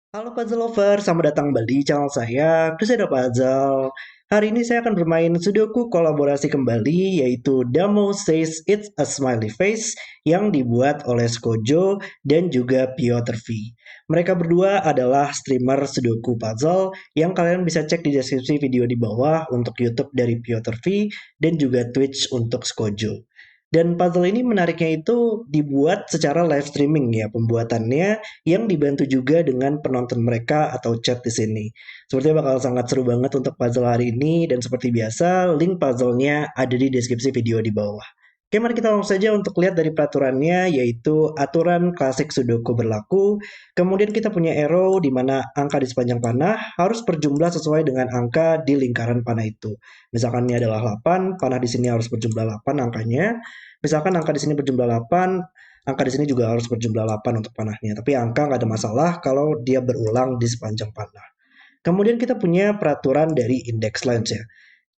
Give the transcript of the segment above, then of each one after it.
Halo puzzle lover, selamat datang kembali di channel saya, Crusader Puzzle. Hari ini saya akan bermain Sudoku kolaborasi kembali, yaitu Damo Says It's a Smiley Face, yang dibuat oleh Skojo dan juga Piotr V. Mereka berdua adalah streamer Sudoku Puzzle, yang kalian bisa cek di deskripsi video di bawah untuk YouTube dari Piotr V, dan juga Twitch untuk Skojo. Dan puzzle ini menariknya itu dibuat secara live streaming ya pembuatannya yang dibantu juga dengan penonton mereka atau chat di sini. Sepertinya bakal sangat seru banget untuk puzzle hari ini dan seperti biasa link puzzle-nya ada di deskripsi video di bawah. Oke, mari kita langsung saja untuk lihat dari peraturannya, yaitu aturan klasik Sudoku berlaku. Kemudian kita punya arrow di mana angka di sepanjang panah harus berjumlah sesuai dengan angka di lingkaran panah itu. Misalkan ini adalah 8, panah di sini harus berjumlah 8 angkanya. Misalkan angka di sini berjumlah 8, angka di sini juga harus berjumlah 8 untuk panahnya. Tapi angka nggak ada masalah kalau dia berulang di sepanjang panah. Kemudian kita punya peraturan dari index lines ya.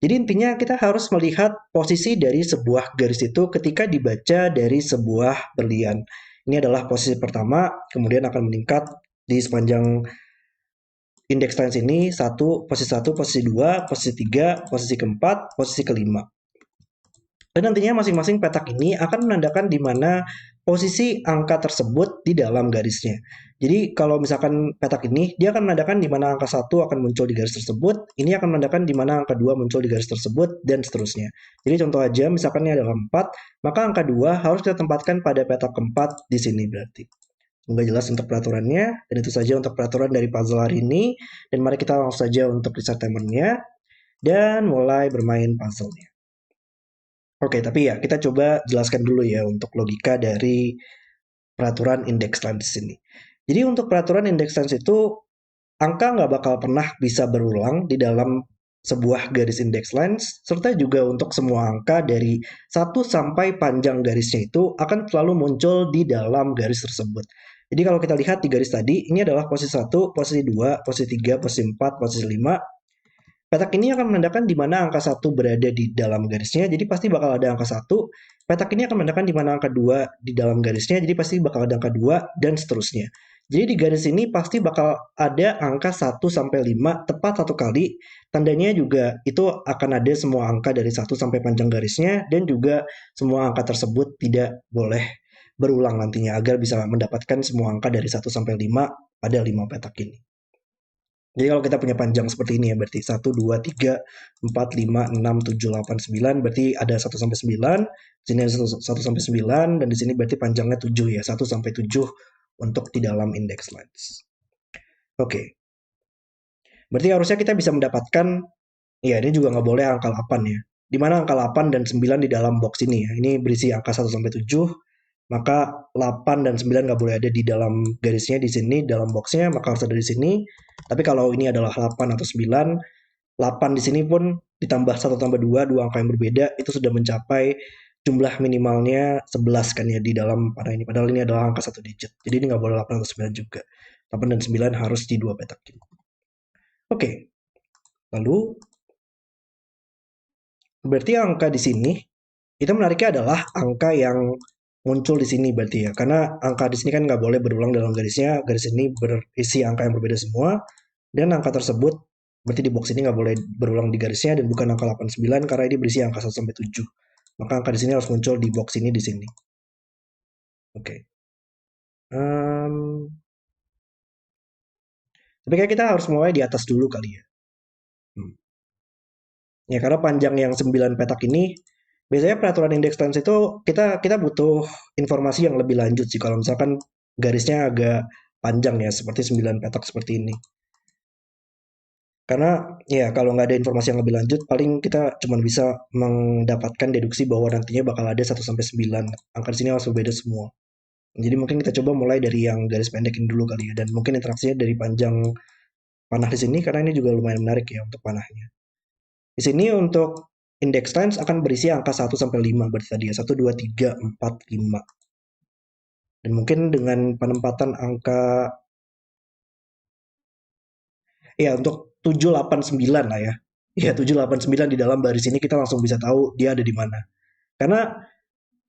Jadi intinya kita harus melihat posisi dari sebuah garis itu ketika dibaca dari sebuah berlian. Ini adalah posisi pertama, kemudian akan meningkat di sepanjang index lines ini satu, posisi 2, posisi 3, posisi keempat, posisi kelima. Dan nantinya masing-masing petak ini akan menandakan di mana posisi angka tersebut di dalam garisnya. Jadi kalau misalkan petak ini, dia akan menandakan di mana angka 1 akan muncul di garis tersebut, ini akan menandakan di mana angka 2 muncul di garis tersebut, dan seterusnya. Jadi contoh aja, misalkan ini adalah 4, maka angka 2 harus kita tempatkan pada petak keempat di sini berarti. Semoga jelas untuk peraturannya, dan itu saja untuk peraturan dari puzzle hari ini. Dan mari kita langsung saja untuk reset timernya, dan mulai bermain puzzle-nya. Oke, tapi ya kita coba jelaskan dulu ya untuk logika dari peraturan index lines di sini. Jadi untuk peraturan index lines itu angka nggak bakal pernah bisa berulang di dalam sebuah garis index lines, serta juga untuk semua angka dari satu sampai panjang garisnya itu akan selalu muncul di dalam garis tersebut. Jadi kalau kita lihat di garis tadi, ini adalah posisi 1, posisi 2, posisi 3, posisi 4, posisi 5. Petak ini akan menandakan di mana angka 1 berada di dalam garisnya, jadi pasti bakal ada angka 1. Petak ini akan menandakan di mana angka 2 di dalam garisnya, jadi pasti bakal ada angka 2, dan seterusnya. Jadi di garis ini pasti bakal ada angka 1 sampai 5 tepat satu kali. Tandanya juga itu akan ada semua angka dari 1 sampai panjang garisnya, dan juga semua angka tersebut tidak boleh berulang nantinya agar bisa mendapatkan semua angka dari 1 sampai 5 pada 5 petak ini. Jadi kalau kita punya panjang seperti ini ya, berarti 1, 2, 3, 4, 5, 6, 7, 8, 9, berarti ada 1 sampai 9, sini ada 1 sampai 9, dan di sini berarti panjangnya 7 ya, 1 sampai 7 untuk di dalam index lines. Oke, berarti harusnya kita bisa mendapatkan, ya ini juga nggak boleh angka 8 ya. Di mana angka 8 dan 9 di dalam box ini ya, ini berisi angka 1 sampai 7, maka 8 dan 9 nggak boleh ada di dalam garisnya di sini, dalam boxnya, maka harus ada di sini. Tapi kalau ini adalah 8 atau 9, 8 di sini pun ditambah 1 tambah 2, dua angka yang berbeda, itu sudah mencapai jumlah minimalnya 11 kan ya di dalam panah ini. Padahal ini adalah angka 1 digit. Jadi ini nggak boleh 8 atau 9 juga. 8 dan 9 harus di dua petak ini. Oke, lalu berarti angka di sini, itu menariknya adalah angka yang muncul di sini berarti ya. Karena angka di sini kan nggak boleh berulang dalam garisnya. Garis ini berisi angka yang berbeda semua. Dan angka tersebut berarti di box ini nggak boleh berulang di garisnya dan bukan angka 89 karena ini berisi angka 1 sampai 7. Maka angka di sini harus muncul di box ini di sini. Oke. Tapi kayak kita harus mulai di atas dulu kali ya. Hmm. Ya karena panjang yang 9 petak ini biasanya peraturan indeks lens itu kita kita butuh informasi yang lebih lanjut sih kalau misalkan garisnya agak panjang ya seperti 9 petak seperti ini. Karena ya kalau nggak ada informasi yang lebih lanjut, paling kita cuma bisa mendapatkan deduksi bahwa nantinya bakal ada 1 sampai 9. Angka di sini harus berbeda semua. Jadi mungkin kita coba mulai dari yang garis pendek ini dulu kali ya. Dan mungkin interaksinya dari panjang panah di sini karena ini juga lumayan menarik ya untuk panahnya. Di sini untuk index times akan berisi angka 1 sampai 5 berarti tadi ya. 1, 2, 3, 4, 5. Dan mungkin dengan penempatan angka ya untuk 7, 8, 9 lah ya. Ya 7, 8, 9 di dalam baris ini kita langsung bisa tahu dia ada di mana. Karena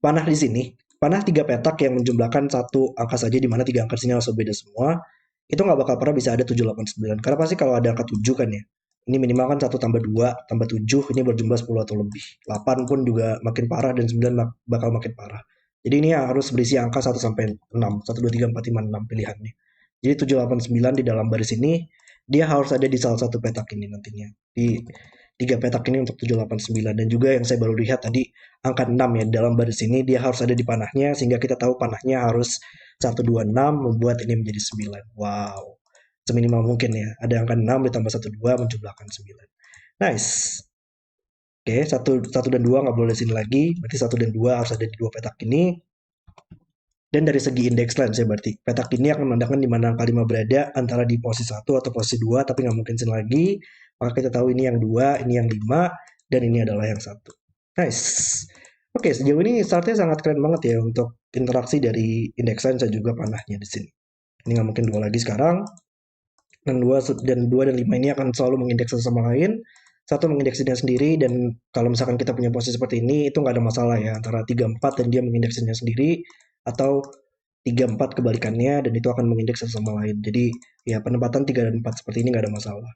panah di sini, panah 3 petak yang menjumlahkan satu angka saja di mana 3 angka di sini harus berbeda semua. itu nggak bakal pernah bisa ada 7, 8, 9. Karena pasti kalau ada angka 7 kan ya, ini minimal kan 1 tambah 2 tambah 7, ini berjumlah 10 atau lebih. 8 pun juga makin parah dan 9 bakal makin parah. Jadi ini harus berisi angka 1 sampai 6, 1, 2, 3, 4, 5, 6 pilihannya. Jadi 7, 8, 9 di dalam baris ini, dia harus ada di salah satu petak ini nantinya. Di tiga petak ini untuk 7, 8, 9. Dan juga yang saya baru lihat tadi, angka 6 ya, dalam baris ini dia harus ada di panahnya, sehingga kita tahu panahnya harus 1, 2, 6 membuat ini menjadi 9. Wow. Seminimal mungkin ya. Ada angka 6 ditambah 1, 2 menjumlahkan 9. Nice. Oke, 1 dan 2 nggak boleh di sini lagi. Berarti 1 dan 2 harus ada di dua petak ini. Dan dari segi index length ya berarti. Petak ini akan menandakan di mana angka 5 berada antara di posisi 1 atau posisi 2, tapi nggak mungkin sini lagi. Maka kita tahu ini yang 2, ini yang 5, dan ini adalah yang 1. Nice. Oke, sejauh ini startnya sangat keren banget ya untuk interaksi dari index length dan juga panahnya di sini. Ini nggak mungkin 2 lagi sekarang. Dan 2 dan 5 ini akan selalu mengindeks satu sama lain. Satu mengindeksinya sendiri, dan kalau misalkan kita punya posisi seperti ini, itu nggak ada masalah ya, antara 3, 4 dan dia mengindeksinya sendiri, atau 3, 4 kebalikannya, dan itu akan mengindeks satu sama lain. Jadi ya penempatan 3 dan 4 seperti ini nggak ada masalah.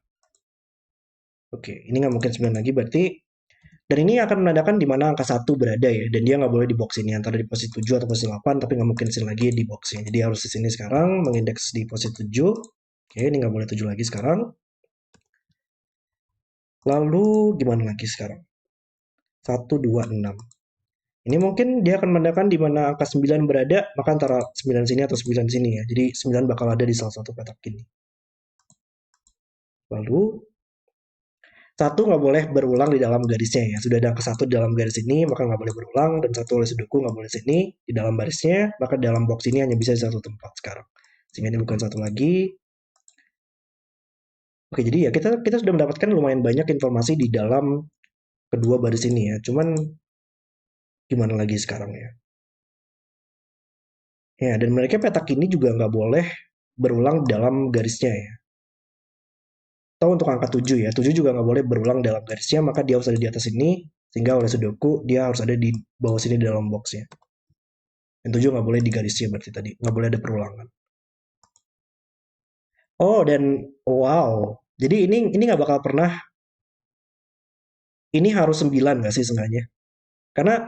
Oke, ini nggak mungkin 9 lagi berarti. Dan ini akan menandakan di mana angka 1 berada ya, dan dia nggak boleh di box ini, antara di posisi 7 atau posisi 8, tapi nggak mungkin sini lagi di boxnya. Jadi harus di sini sekarang, mengindeks di posisi 7. Oke, ini nggak boleh 7 lagi sekarang. Lalu gimana lagi sekarang? 1, 2, 6. Ini mungkin dia akan menandakan di mana angka 9 berada, maka antara 9 sini atau 9 sini ya. Jadi 9 bakal ada di salah satu petak ini. Lalu 1 nggak boleh berulang di dalam garisnya ya. Sudah ada angka 1 di dalam garis ini, maka nggak boleh berulang. Dan 1 oleh sudoku nggak boleh sini di dalam barisnya, maka dalam box ini hanya bisa di satu tempat sekarang. Sehingga ini bukan 1 lagi. Oke, jadi ya kita sudah mendapatkan lumayan banyak informasi di dalam kedua baris ini ya. Cuman gimana lagi sekarang ya? Ya, dan mereka petak ini juga nggak boleh berulang dalam garisnya ya. Atau untuk angka 7 ya, 7 juga nggak boleh berulang dalam garisnya, maka dia harus ada di atas ini, sehingga oleh sudoku dia harus ada di bawah sini di dalam boxnya. Dan 7 nggak boleh di garisnya berarti tadi, nggak boleh ada perulangan. Oh, dan wow, jadi ini nggak bakal pernah, ini harus 9 nggak sih sengaja? Karena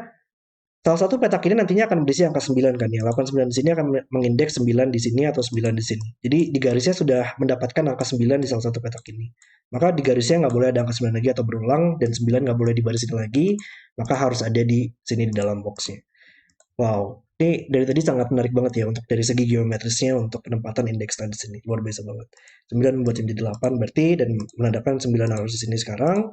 salah satu petak ini nantinya akan berisi angka 9 kan ya. 8, 9 di sini akan mengindeks 9 di sini atau 9 di sini. Jadi di garisnya sudah mendapatkan angka 9 di salah satu petak ini. Maka di garisnya nggak boleh ada angka 9 lagi atau berulang, dan 9 nggak boleh di baris ini lagi, maka harus ada di sini di dalam boxnya. Wow, ini dari tadi sangat menarik banget ya untuk dari segi geometrisnya untuk penempatan indeks tadi di sini. Luar biasa banget. 9 membuat jadi 8 berarti, dan menandakan 9 harus di sini sekarang.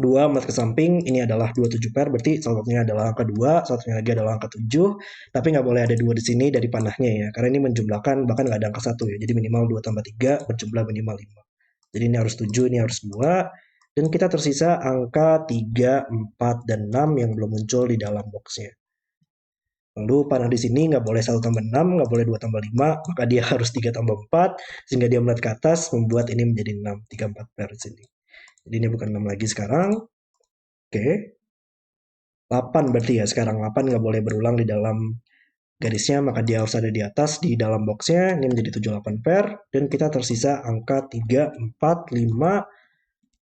2 empat ke samping, ini adalah 27 pair, berarti salah satunya adalah angka 2, satunya lagi adalah angka 7, tapi nggak boleh ada 2 di sini dari panahnya ya, karena ini menjumlahkan, bahkan nggak ada angka 1 ya, jadi minimal 2 tambah 3 berjumlah minimal 5. Jadi ini harus 7, ini harus 2, dan kita tersisa angka 3, 4, dan 6 yang belum muncul di dalam boxnya. Lalu panah di sini nggak boleh 1 tambah 6, nggak boleh 2 tambah 5, maka dia harus 3 tambah 4, sehingga dia melihat ke atas, membuat ini menjadi 6, 3, 4 pair di sini. Jadi ini bukan 6 lagi sekarang. Oke. 8 berarti ya sekarang, 8 nggak boleh berulang di dalam garisnya, maka dia harus ada di atas di dalam boxnya. Ini menjadi 7, 8 pair, dan kita tersisa angka 3, 4, 5,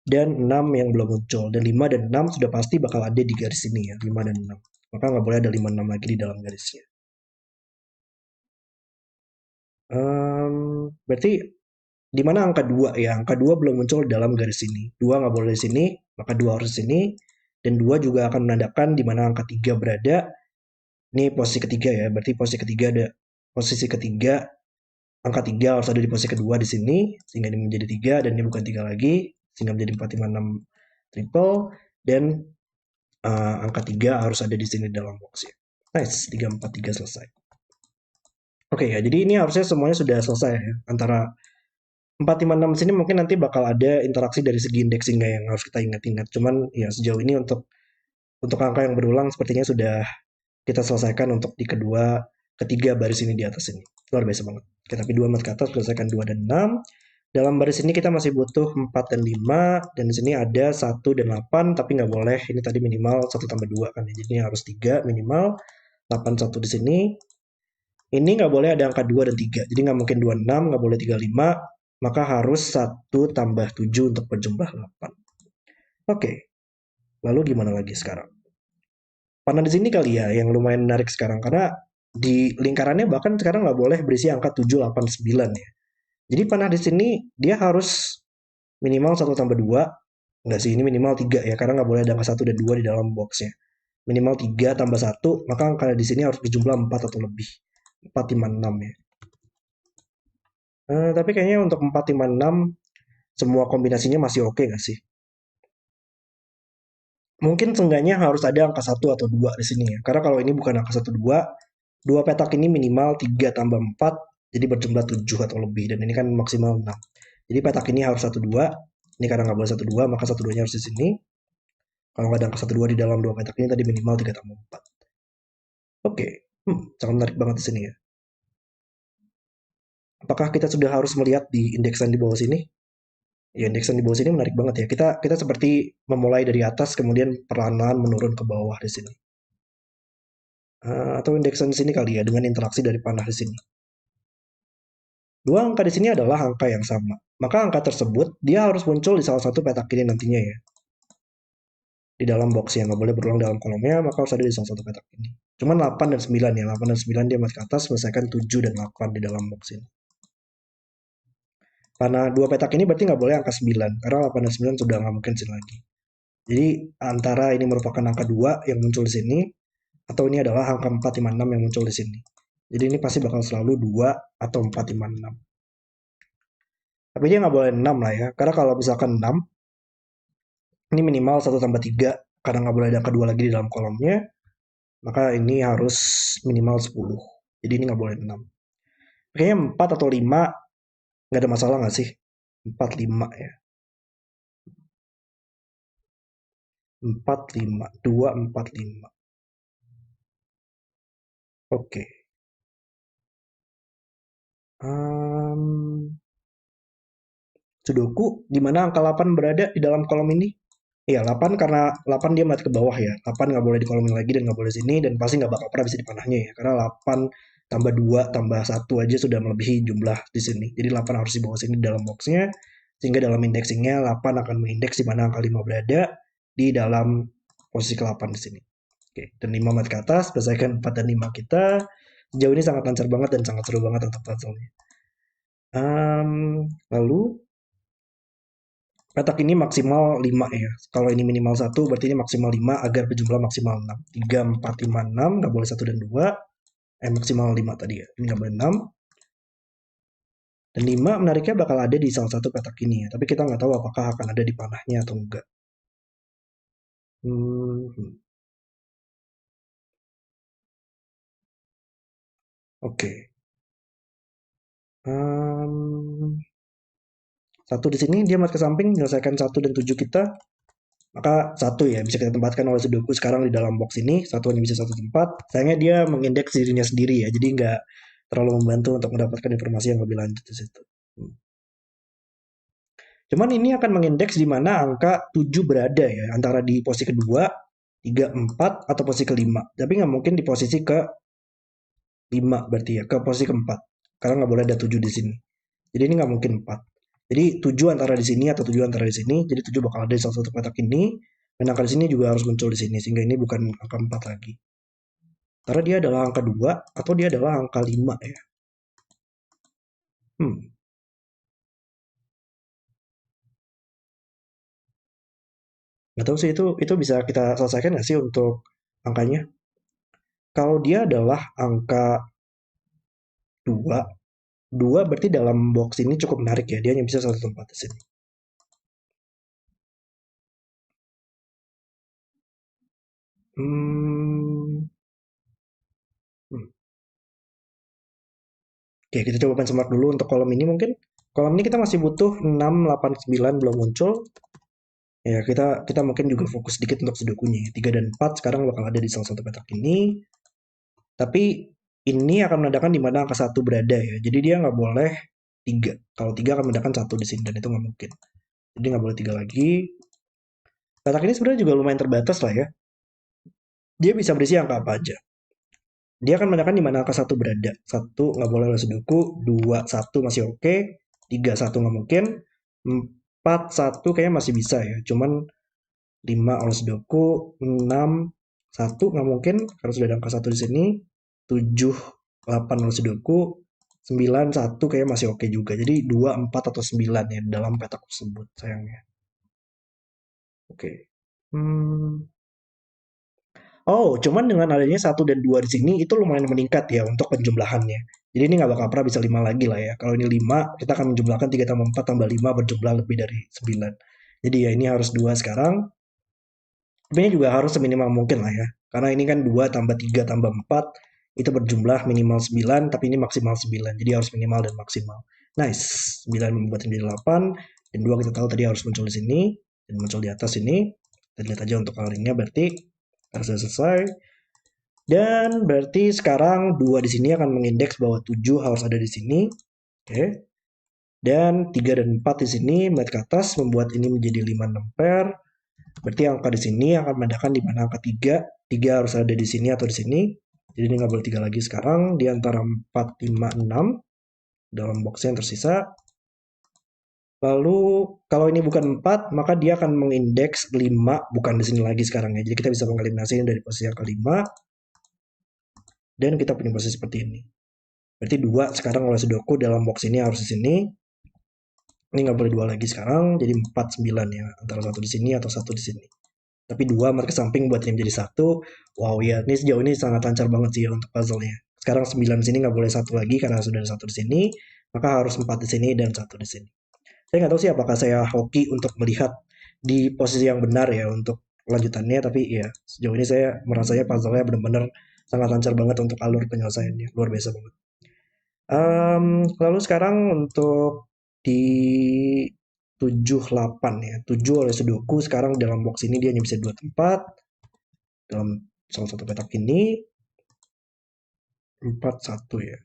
dan 6 yang belum muncul. Dan 5 dan 6 sudah pasti bakal ada di garis ini ya, 5 dan 6. Maka nggak boleh ada 5, 6 lagi di dalam garisnya. Berarti di mana angka 2 ya? Angka 2 belum muncul dalam garis ini. 2 nggak boleh di sini, maka 2 harus di sini. Dan 2 juga akan menandakan di mana angka 3 berada. Ini posisi ketiga ya, berarti posisi ketiga, angka 3 harus ada di posisi kedua di sini, sehingga ini menjadi 3, dan ini bukan 3 lagi, sehingga menjadi 4, 5, 6 triple, dan angka 3 harus ada di sini dalam box ya. Nice, 3, 4, 3 selesai. Oke ya, jadi ini harusnya semuanya sudah selesai ya. Antara 4, 5, 6 sini mungkin nanti bakal ada interaksi dari segi indexingnya yang harus kita ingat-ingat. Cuman ya sejauh ini untuk angka yang berulang sepertinya sudah kita selesaikan untuk di ketiga baris ini di atas ini. Luar biasa banget. Oke, tapi 2 mat ke atas selesaikan 2 dan 6. Dalam baris ini kita masih butuh 4 dan 5, dan di sini ada 1 dan 8, tapi nggak boleh, ini tadi minimal 1 tambah 2 kan ya, jadi ini harus 3 minimal, 8, 1 di sini, Ini nggak boleh ada angka 2 dan 3. Jadi nggak mungkin 26, nggak boleh 35. Maka harus 1 tambah 7 untuk berjumlah 8. Oke, lalu gimana lagi sekarang? Panah di sini kali ya yang lumayan menarik sekarang. Karena di lingkarannya bahkan sekarang nggak boleh berisi angka 7, 8, 9 ya. Jadi panah di sini dia harus minimal 1 tambah 2. Enggak sih, ini minimal 3 ya. Karena nggak boleh ada angka 1 dan 2 di dalam boxnya. Minimal 3 tambah 1, maka angka di sini harus berjumlah 4 atau lebih. 4, 5, 6 ya. Tapi kayaknya untuk 4, 5, 6 semua kombinasinya masih oke nggak sih? Mungkin seenggaknya harus ada angka 1 atau 2 di sini ya. Karena kalau ini bukan angka 1, 2, dua petak ini minimal 3 tambah 4, jadi berjumlah 7 atau lebih. Dan ini kan maksimal 6. Jadi petak ini harus 1, 2. Ini karena nggak boleh 1, 2, maka 1, 2-nya harus di sini. Kalau nggak ada angka 1, 2 di dalam dua petak ini tadi minimal 3 tambah 4. Oke, sangat menarik banget di sini ya. Apakah kita sudah harus melihat di indeksan di bawah sini? Ya, indeksan di bawah sini menarik banget ya. Kita seperti memulai dari atas kemudian perlahan-lahan menurun ke bawah di sini. Atau indeksan di sini kali ya dengan interaksi dari panah di sini. Dua angka di sini adalah angka yang sama. Maka angka tersebut dia harus muncul di salah satu petak ini nantinya ya. Di dalam boxnya nggak boleh berulang dalam kolomnya, maka harus ada di salah satu petak ini. Cuman 8 dan 9 ya. 8 dan 9 dia masih ke atas, selesaikan 7 dan 8 di dalam box ini. Karena dua petak ini berarti nggak boleh angka 9, karena 8 dan 9 sudah nggak mungkin sini lagi. Jadi antara ini merupakan angka 2 yang muncul di sini, atau ini adalah angka 4, 5, 6 yang muncul di sini. Jadi ini pasti bakal selalu 2 atau 4, 5, 6. Tapi dia nggak boleh 6 lah ya, karena kalau misalkan 6, ini minimal 1 tambah 3, karena nggak boleh ada angka 2 lagi di dalam kolomnya, maka ini harus minimal 10. Jadi ini nggak boleh 6. Kayaknya 4 atau 5 nggak ada masalah nggak sih? 4, 5 ya. 4, 5. 2, 4, 5. Oke. Um, Sudoku, di mana angka 8 berada di dalam kolom ini? Iya, 8 karena 8 dia mati ke bawah ya. 8 nggak boleh di kolom ini lagi dan nggak boleh sini dan pasti nggak bakal pernah bisa dipanahnya ya. Karena 8 tambah 2 tambah 1 aja sudah melebihi jumlah di sini. Jadi 8 harus dibawa sini di dalam boxnya. Sehingga dalam indexingnya 8 akan mengindeks di mana angka 5 berada di dalam posisi ke-8 di sini. Oke, dan 5 mati ke atas, selesaikan 4 dan 5 kita. Sejauh ini sangat lancar banget dan sangat seru banget untuk puzzle-nya. Lalu petak ini maksimal 5 ya. Kalau ini minimal 1 berarti ini maksimal 5 agar berjumlah maksimal 6. 3, 4, 5, 6. Nggak boleh 1 dan 2. Maksimal 5 tadi ya. Ini nggak boleh 6. Dan 5 menariknya bakal ada di salah satu petak ini ya. Tapi kita nggak tahu apakah akan ada di panahnya atau enggak. Hmm, Oke. Um, Satu di sini dia masuk ke samping menyelesaikan 1 dan 7 kita. Maka 1 ya bisa kita tempatkan oleh Sudoku sekarang di dalam box ini. Satu hanya bisa 1 tempat. Sayangnya dia mengindeks dirinya sendiri ya. Jadi nggak terlalu membantu untuk mendapatkan informasi yang lebih lanjut di situ. Cuman ini akan mengindeks di mana angka 7 berada ya. Antara di posisi kedua, 3, 4, atau posisi kelima. Tapi nggak mungkin di posisi ke 5 berarti ya. Ke posisi keempat. Karena nggak boleh ada 7 di sini. Jadi ini nggak mungkin 4. Jadi 7 antara di sini atau 7 antara di sini. Jadi 7 bakal ada di salah satu petak ini. Dan angka di sini juga harus muncul di sini. Sehingga ini bukan angka 4 lagi. Karena dia adalah angka 2 atau dia adalah angka 5 ya. Hmm. Nggak tahu sih itu bisa kita selesaikan nggak sih untuk angkanya? Kalau dia adalah angka 2, 2 berarti dalam box ini cukup menarik ya. Dia hanya bisa 1 tempat di sini. Hmm. Hmm. Oke, kita coba benchmark dulu untuk kolom ini mungkin. Kolom ini kita masih butuh 6, 8, 9 belum muncul. Ya, kita mungkin juga fokus sedikit untuk sudokunya. 3 dan 4 sekarang bakal ada di salah satu petak ini. Tapi ini akan menandakan di mana angka 1 berada ya. Jadi dia nggak boleh 3. Kalau 3 akan menandakan 1 di sini dan itu nggak mungkin. Jadi nggak boleh 3 lagi. Petak ini sebenarnya juga lumayan terbatas lah ya. Dia bisa berisi angka apa aja. dia akan menandakan di mana angka 1 berada. 1 nggak boleh oleh Sudoku, 2, 1 masih oke, 3, 1 nggak mungkin, 4, 1 kayaknya masih bisa ya. Cuman 5 oleh Sudoku, 6, 1 nggak mungkin karena sudah ada angka 1 di sini. 7, 8 oleh Sudoku, 9, 1 kayaknya masih oke juga. Jadi 2, 4 atau 9 ya dalam petak tersebut sayangnya. Oke. Oh, cuman dengan adanya 1 dan 2 di sini itu lumayan meningkat ya untuk penjumlahannya. Jadi ini nggak bakal pernah bisa 5 lagi lah ya. Kalau ini 5, kita akan menjumlahkan 3 tambah 4 tambah 5 berjumlah lebih dari 9. Jadi ya ini harus 2 sekarang. Tapi ini juga harus seminimal mungkin lah ya. Karena ini kan 2 tambah 3 tambah 4 itu berjumlah minimal 9, tapi ini maksimal 9. Jadi harus minimal dan maksimal. Nice. 9 membuat menjadi 8. Dan 2 kita tahu tadi harus muncul di sini. Dan muncul di atas ini. Kita lihat aja untuk coloringnya berarti harus sudah selesai. Dan berarti sekarang 2 di sini akan mengindeks bahwa 7 harus ada di sini. Oke. Dan 3 dan 4 di sini melihat ke atas membuat ini menjadi 5, 6 pair. Berarti angka di sini akan menandakan di mana angka 3. 3 harus ada di sini atau di sini. Jadi ini nggak boleh 3 lagi sekarang. Di antara 4, 5, 6 dalam box yang tersisa. Lalu kalau ini bukan 4, maka dia akan mengindeks 5 bukan di sini lagi sekarang ya. Jadi kita bisa mengeliminasinya dari posisi yang kelima. Dan kita punya posisi seperti ini. Berarti 2 sekarang oleh Sudoku dalam box ini harus di sini. Ini nggak boleh 2 lagi sekarang, jadi 4, 9 ya. Antara 1 di sini atau 1 di sini. Tapi 2 mark ke samping buat ini menjadi 1. Wow ya, ini sejauh ini sangat lancar banget sih ya untuk puzzle-nya. Sekarang 9 di sini nggak boleh 1 lagi karena sudah ada 1 di sini. Maka harus 4 di sini dan 1 di sini. Saya nggak tahu sih apakah saya hoki untuk melihat di posisi yang benar ya untuk lanjutannya. Tapi ya sejauh ini saya merasanya puzzle-nya benar-benar sangat lancar banget untuk alur penyelesaiannya. Luar biasa banget. Lalu sekarang untuk di 7, 8 ya. 7 oleh Sudoku sekarang dalam box ini dia hanya bisa 2 tempat. Dalam salah satu petak ini 4, 1 ya.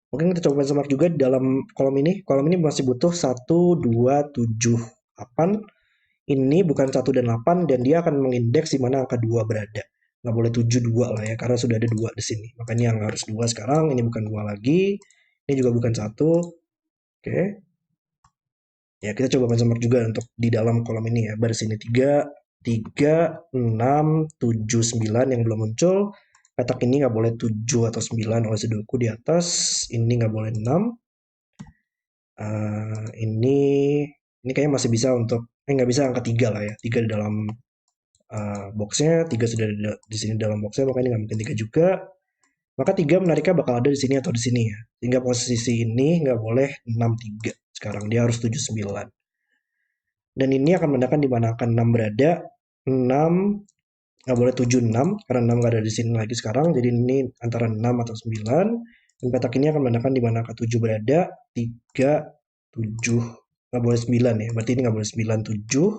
Mungkin kita coba semak juga di dalam kolom ini. Kolom ini masih butuh 1, 2, 7, 8. Ini bukan 1 dan 8 dan dia akan mengindeks di mana angka 2 berada. Nggak boleh 7, 2 lah ya karena sudah ada 2 di sini. Makanya yang harus 2 sekarang, ini bukan 2 lagi. Ini juga bukan 1. Oke. Ya, kita coba benchmark juga untuk di dalam kolom ini ya. Baris ini 3, 3, 6, 7, 9 yang belum muncul. Petak ini nggak boleh 7 atau 9 oleh Sudoku di atas. Ini nggak boleh 6. Ini kayaknya masih bisa untuk, nggak bisa angka 3 lah ya. 3 di dalam boxnya, 3 sudah di sini dalam boxnya, makanya nggak mungkin 3 juga. Maka 3 menariknya bakal ada di sini atau di sini ya. Sehingga posisi ini nggak boleh 6, 3. Sekarang dia harus 7, 9. Dan ini akan menandakan di mana akan 6 berada. 6 nggak boleh 7, 6 karena 6 nggak ada di sini lagi sekarang. Jadi ini antara 6 atau 9. Dan petak ini akan menandakan di mana angka 7 berada. 3, 7 nggak boleh 9 ya. Berarti ini nggak boleh 9, 7.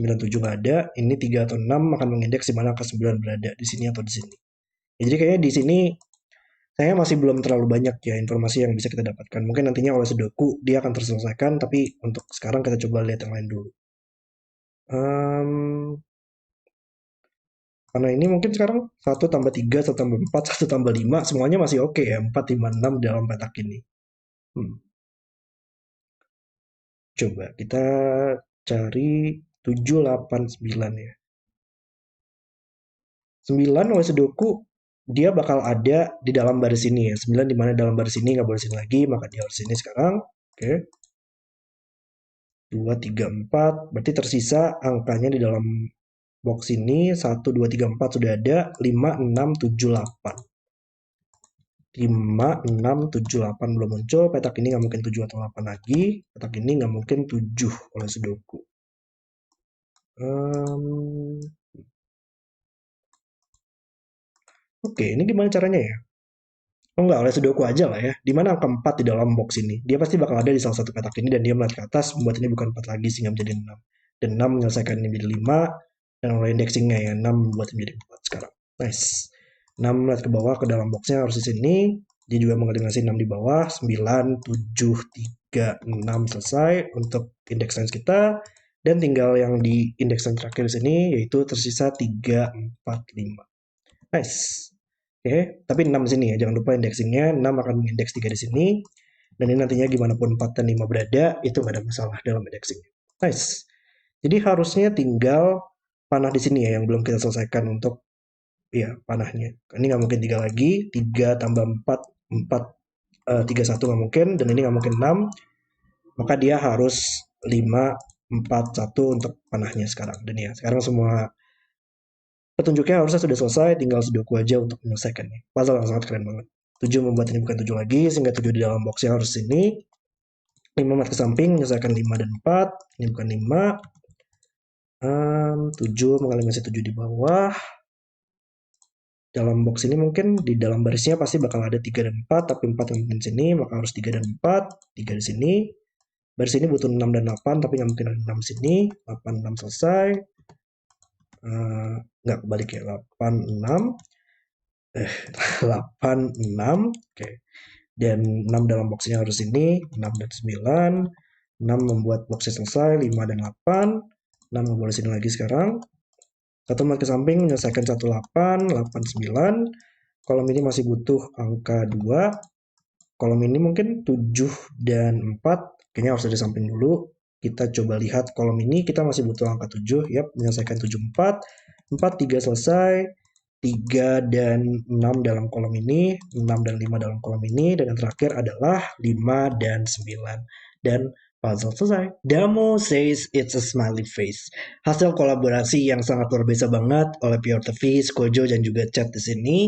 9, 7 nggak ada. Ini 3 atau 6 akan mengindeks di mana angka 9 berada di sini atau di sini. Ya, jadi kayaknya di sini saya masih belum terlalu banyak ya informasi yang bisa kita dapatkan. Mungkin nantinya oleh Sudoku dia akan terselesaikan, tapi untuk sekarang kita coba lihat yang lain dulu. Karena ini mungkin sekarang 1 tambah 3, 1 tambah 4, 1 tambah 5, semuanya masih oke ya. 4, 5, 6 dalam petak ini. Coba kita cari 7, 8, 9 ya. 9 oleh Sudoku dia bakal ada di dalam baris ini ya. 9 di mana dalam baris ini nggak boleh sini lagi, maka dia harus sini sekarang. Oke. 2, 3, 4. Berarti tersisa angkanya di dalam box ini 1, 2, 3, 4 sudah ada. 5, 6, 7, 8. 5, 6, 7, 8 belum muncul. Petak ini nggak mungkin 7 atau 8 lagi. Petak ini nggak mungkin 7 oleh Sudoku. Oke, ini gimana caranya ya? Oh enggak, oleh Sudoku aja lah ya. Di mana angka 4 di dalam box ini? Dia pasti bakal ada di salah satu petak ini dan dia melihat ke atas membuat ini bukan 4 lagi sehingga menjadi 6. Dan 6 menyelesaikan ini menjadi 5 dan oleh indexingnya ya 6 membuat ini menjadi 4 sekarang. Nice. 6 melihat ke bawah ke dalam boxnya harus di sini. Dia juga mengeliminasi 6 di bawah. 9, 7, 3, 6 selesai untuk indeks sains kita. Dan tinggal yang di indeks yang terakhir di sini yaitu tersisa 3, 4, 5. Nice. Oke, tapi 6 di sini ya. Jangan lupa indexingnya 6 akan mengindeks 3 di sini. Dan ini nantinya gimana pun 4 dan 5 berada, itu nggak ada masalah dalam indexingnya. Nice. Jadi harusnya tinggal panah di sini ya yang belum kita selesaikan untuk ya panahnya. Ini nggak mungkin 3 lagi. 3 tambah 4, 3, 1 nggak mungkin. Dan ini nggak mungkin 6. Maka dia harus 5, 4, 1 untuk panahnya sekarang. Dan ya, sekarang semua petunjuknya harusnya sudah selesai, tinggal Sudoku aja untuk menyelesaikannya. Puzzle yang sangat keren banget. 7 membuat ini bukan 7 lagi, sehingga 7 di dalam boxnya harus ini. 5 mat ke samping, menyelesaikan 5 dan 4. Ini bukan 5. 7 mengeliminasi 7 di bawah. Dalam box ini mungkin di dalam barisnya pasti bakal ada 3 dan 4, tapi 4 yang mungkin sini, maka harus 3 dan 4. 3 di sini. Baris ini butuh 6 dan 8, tapi nggak mungkin ada 6 di sini. 8, 6 selesai. Nggak kebalik ya, 8, 6. 8, 6. Oke. Dan 6 dalam boxnya harus ini. 6 dan 9. 6 membuat boxnya selesai. 5 dan 8. 6 membuat sini lagi sekarang. 1 mat ke samping menyelesaikan 1, 8. 8, 9. Kolom ini masih butuh angka 2. Kolom ini mungkin 7 dan 4. Kayaknya harus ada samping dulu. Kita coba lihat kolom ini. Kita masih butuh angka 7. Yap, menyelesaikan 7, 4. 4, 3 selesai. 3 dan 6 dalam kolom ini. 6 dan 5 dalam kolom ini. Dan yang terakhir adalah 5 dan 9. Dan puzzle selesai. Damo says it's a smiley face. Hasil kolaborasi yang sangat luar biasa banget oleh Piotr Fish, Kojo, dan juga Chat di sini.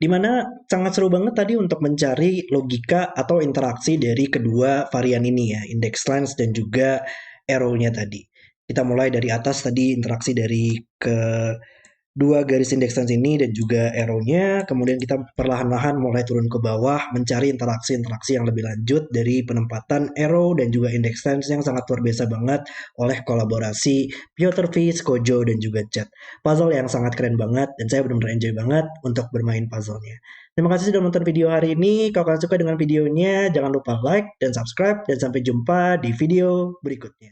Dimana sangat seru banget tadi untuk mencari logika atau interaksi dari kedua varian ini ya, index lines dan juga arrow-nya tadi. Kita mulai dari atas tadi interaksi dari dua garis index lines ini dan juga arrow-nya. Kemudian kita perlahan-lahan mulai turun ke bawah mencari interaksi-interaksi yang lebih lanjut dari penempatan arrow dan juga index lines yang sangat luar biasa banget oleh kolaborasi Piotr Fish, Kojo, dan juga Chat. Puzzle yang sangat keren banget dan saya benar-benar enjoy banget untuk bermain puzzle-nya. Terima kasih sudah menonton video hari ini. Kalau kalian suka dengan videonya, jangan lupa like dan subscribe dan sampai jumpa di video berikutnya.